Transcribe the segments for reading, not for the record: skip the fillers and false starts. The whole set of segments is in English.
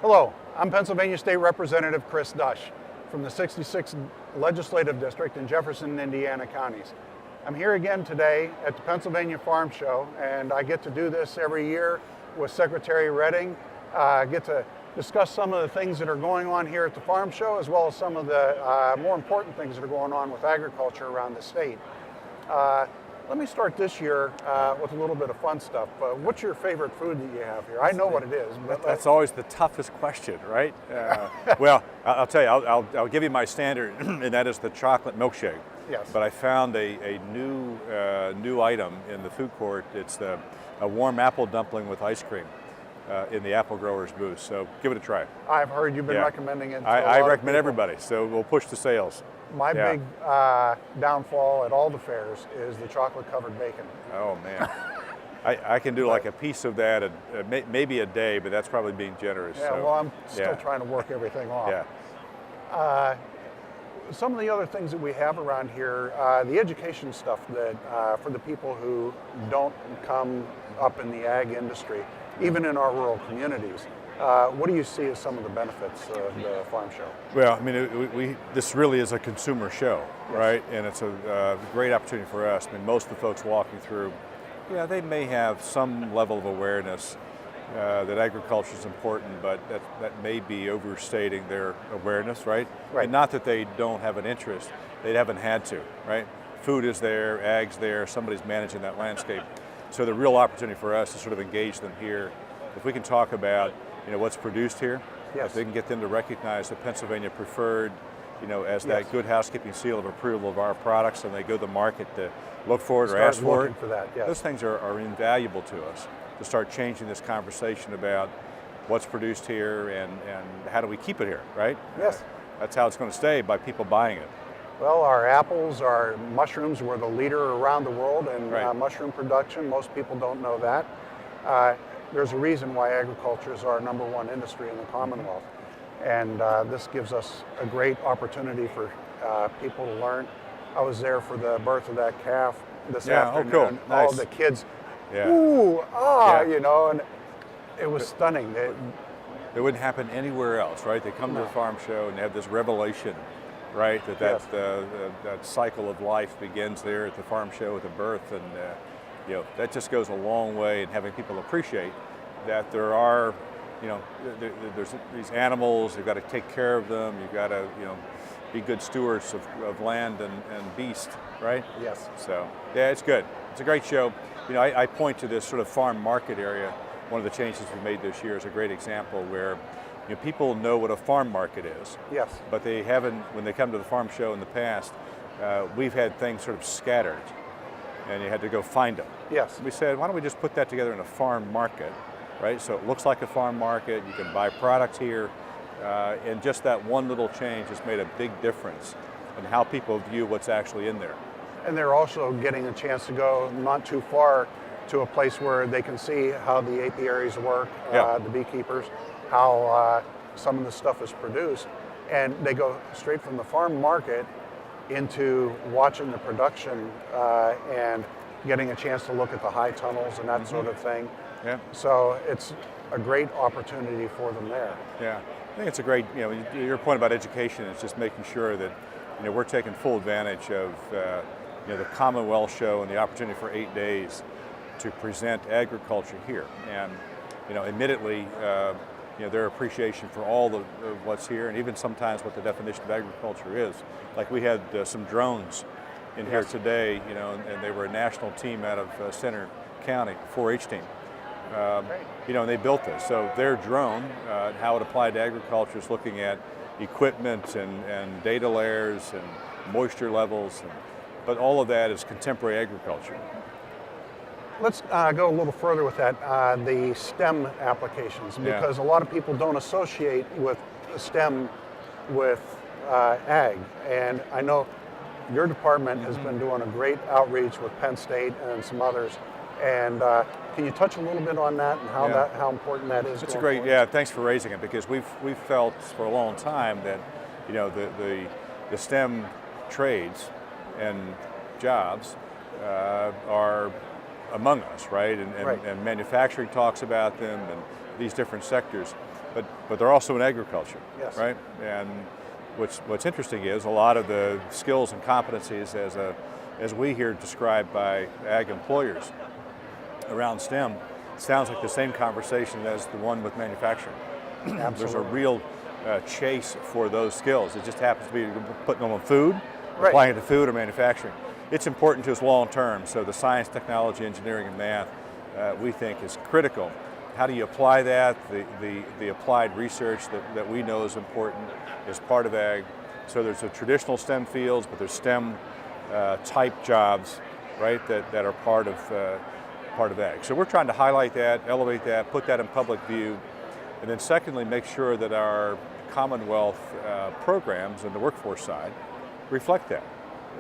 Hello, I'm Pennsylvania State Representative Cris Dush from the 66th Legislative District in Jefferson and Indiana counties. I'm here again today at the Pennsylvania Farm Show, and I get to do this every year with Secretary Redding. I get to discuss some of the things that are going on here at the Farm Show, as well as some of the more important things that are going on with agriculture around the state. Let me start this year with a little bit of fun stuff. What's your favorite food that you have here? I know what it is, but that's always the toughest question, right? Well, I'll tell you, I'll give you my standard, and that is the chocolate milkshake. Yes. But I found a new item in the food court. It's a warm apple dumpling with ice cream in the Apple Growers booth. So give it a try. I've heard you've been recommending it. I recommend everybody. So we'll push the sales. My big downfall at all the fairs is the chocolate-covered bacon. Oh man, I can do like a piece of that, maybe a day, but that's probably being generous. Yeah, so, well, I'm still trying to work everything off. Yeah. Some of the other things that we have around here, the education stuff that for the people who don't come up in the ag industry, even in our rural communities. What do you see as some of the benefits of the farm show? Well, I mean, this really is a consumer show, right? And it's a great opportunity for us. I mean, most of the folks walking through, they may have some level of awareness that agriculture is important, but that may be overstating their awareness, right? Right. And not that they don't have an interest, they haven't had to, right? Food is there, ag's there, somebody's managing that landscape. So the real opportunity for us is sort of engage them here. If we can talk about what's produced here, if they can get them to recognize the Pennsylvania preferred, as that good housekeeping seal of approval of our products, and they go to the market to look for it or ask for it. Those things are invaluable to us to start changing this conversation about what's produced here and how do we keep it here, right? Yes. That's how it's going to stay, by people buying it. Well, our apples, our mushrooms, we're the leader around the world in mushroom production. Most people don't know that. There's a reason why agriculture is our #1 industry in the Commonwealth. And this gives us a great opportunity for people to learn. I was there for the birth of that calf this afternoon. Oh, cool. Nice. All the kids, and it was stunning. It wouldn't happen anywhere else, right? They come to the farm show and they have this revelation, right? That cycle of life begins there at the farm show at the birth, and that just goes a long way in having people appreciate that there are, there's these animals. You've got to take care of them. You've got to, be good stewards of land and beast, right? Yes. So yeah, it's good. It's a great show. I point to this sort of farm market area. One of the changes we made this year is a great example where people know what a farm market is. Yes. But they haven't, when they come to the farm show in the past, we've had things sort of scattered, and you had to go find them. Yes. We said, why don't we just put that together in a farm market, right? So it looks like a farm market. You can buy products here, and just that one little change has made a big difference in how people view what's actually in there. And they're also getting a chance to go not too far to a place where they can see how the apiaries work, the beekeepers, how some of the stuff is produced. And they go straight from the farm market into watching the production and getting a chance to look at the high tunnels and that sort of thing. Yeah. So it's a great opportunity for them there. Yeah, I think it's a great, your point about education is just making sure that, we're taking full advantage of, the Commonwealth show and the opportunity for 8 days to present agriculture here. And, admittedly, their appreciation for all of what's here, and even sometimes what the definition of agriculture is. Like we had some drones in here today, and they were a national team out of Center County, 4-H team. And they built this. So their drone, how it applied to agriculture, is looking at equipment and data layers and moisture levels, but all of that is contemporary agriculture. Let's go a little further with that, the STEM applications, because a lot of people don't associate with STEM with ag. And I know your department has been doing a great outreach with Penn State and some others. And can you touch a little bit on that and how important that is? It's a great, thanks for raising it, because we've felt for a long time that, the STEM trades and jobs are among us, right? And manufacturing talks about them and these different sectors. but they're also in agriculture, Yes. right? And what's interesting is a lot of the skills and competencies as we hear described by ag employers around STEM sounds like the same conversation as the one with manufacturing. There's a real chase for those skills. It just happens to be putting them on food, Right. applying it to food or manufacturing. It's important to us long term, so the science, technology, engineering, and math we think is critical. How do you apply that? The applied research that we know is important is part of ag. So there's the traditional STEM fields, but there's STEM type jobs, right, that are part of ag. So we're trying to highlight that, elevate that, put that in public view, and then secondly, make sure that our Commonwealth programs on the workforce side reflect that.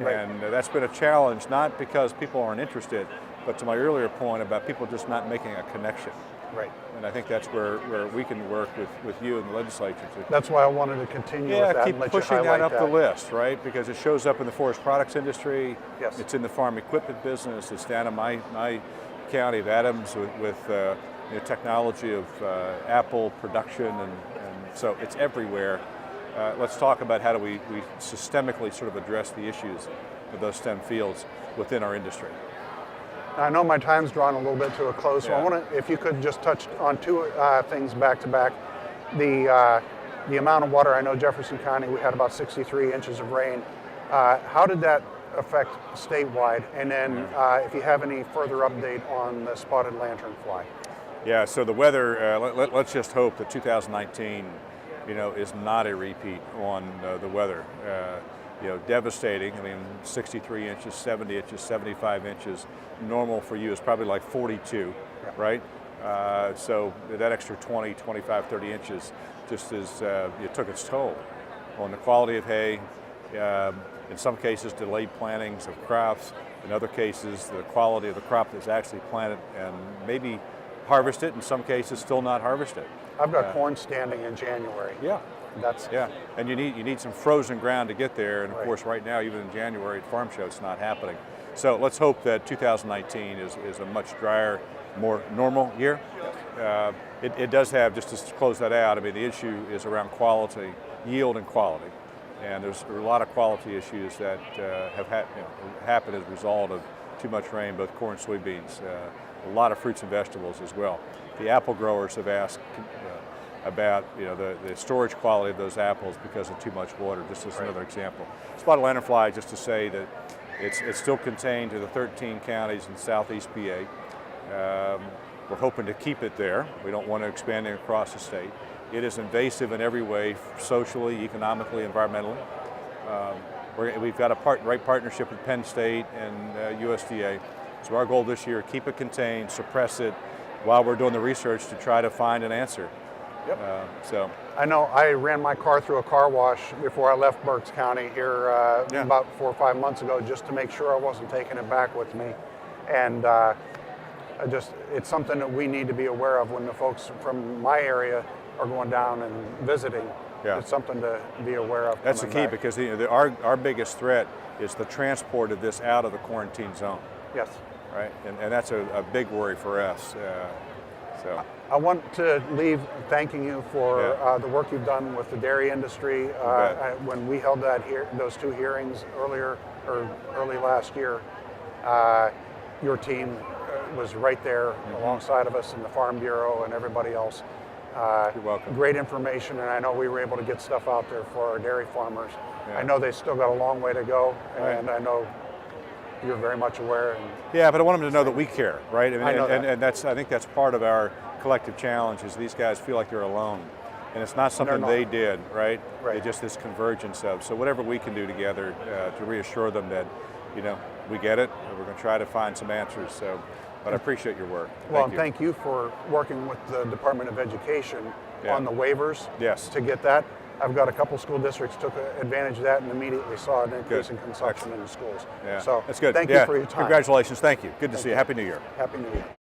Right. And that's been a challenge, not because people aren't interested, but to my earlier point about people just not making a connection. Right. And I think that's where we can work with you in the legislature to That's why I wanted to continue with that keep and let you pushing highlight that up the list, right? Because it shows up in the forest products industry. Yes. It's in the farm equipment business. It's down in my county of Adams with technology of apple production, and so it's everywhere. Let's talk about how do we systemically sort of address the issues of those STEM fields within our industry. I know my time's drawn a little bit to a close, so I Yeah. want to, if you could just touch on two things back to back. The amount of water, I know Jefferson County, we had about 63 inches of rain. How did that affect statewide? And then if you have any further update on the spotted lanternfly. Yeah, so the weather, let's just hope that 2019, is not a repeat on the weather. Devastating. I mean, 63 inches, 70 inches, 75 inches. Normal for you is probably like 42, Yeah. right? So that extra 20, 25, 30 inches just it took its toll on the quality of hay. In some cases, delayed plantings of crops. In other cases, the quality of the crop that's actually planted and maybe harvested. In some cases, still not harvested. I've got corn standing in January. Yeah. That's And you need some frozen ground to get there, and of Right. course right now, even in January at Farm Show, it's not happening. So let's hope that 2019 is a much drier, more normal year. It does have, just to close that out, I mean the issue is around quality, yield and quality. And there's a lot of quality issues that have happened as a result of too much rain, both corn, soybeans, a lot of fruits and vegetables as well. The apple growers have asked about the storage quality of those apples because of too much water, just as another example. Spotted lanternfly, just to say that it's still contained to the 13 counties in southeast PA. We're hoping to keep it there. We don't want to expand it across the state. It is invasive in every way, socially, economically, environmentally. We've got a right partnership with Penn State and USDA. So our goal this year, keep it contained, suppress it, while we're doing the research to try to find an answer. Yep. So I know I ran my car through a car wash before I left Berks County here about 4 or 5 months ago, just to make sure I wasn't taking it back with me. And it's something that we need to be aware of when the folks from my area are going down and visiting. Yeah. It's something to be aware of. that's the key, coming back. because our biggest threat is the transport of this out of the quarantine zone, Yes. right? And that's a big worry for us. So I want to leave thanking you for Yeah. the work you've done with the dairy industry. bet. When we held those two hearings early last year, your team was right there alongside of us in the Farm Bureau and everybody else. You're welcome. Great information, and I know we were able to get stuff out there for our dairy farmers. Yeah. I know they still got a long way to go, Right. and I know you're very much aware. And Yeah, but I want them to know that we care, right? I know that. and I think that's part of our collective challenge, is these guys feel like they're alone. And it's not something not. they did, right? Right. It's just this convergence of, so whatever we can do together to reassure them that, we get it, and we're going to try to find some answers. So, but I appreciate your work. well, you. thank you for working with the Department of Education Yeah. on the waivers Yes. to get that. I've got a couple school districts took advantage of that and immediately saw an increase Good. in consumption in the schools. Yeah, So that's good. thank Yeah. you for your time. Congratulations. Thank you. Good to see you. you. Happy New Year. Happy New Year.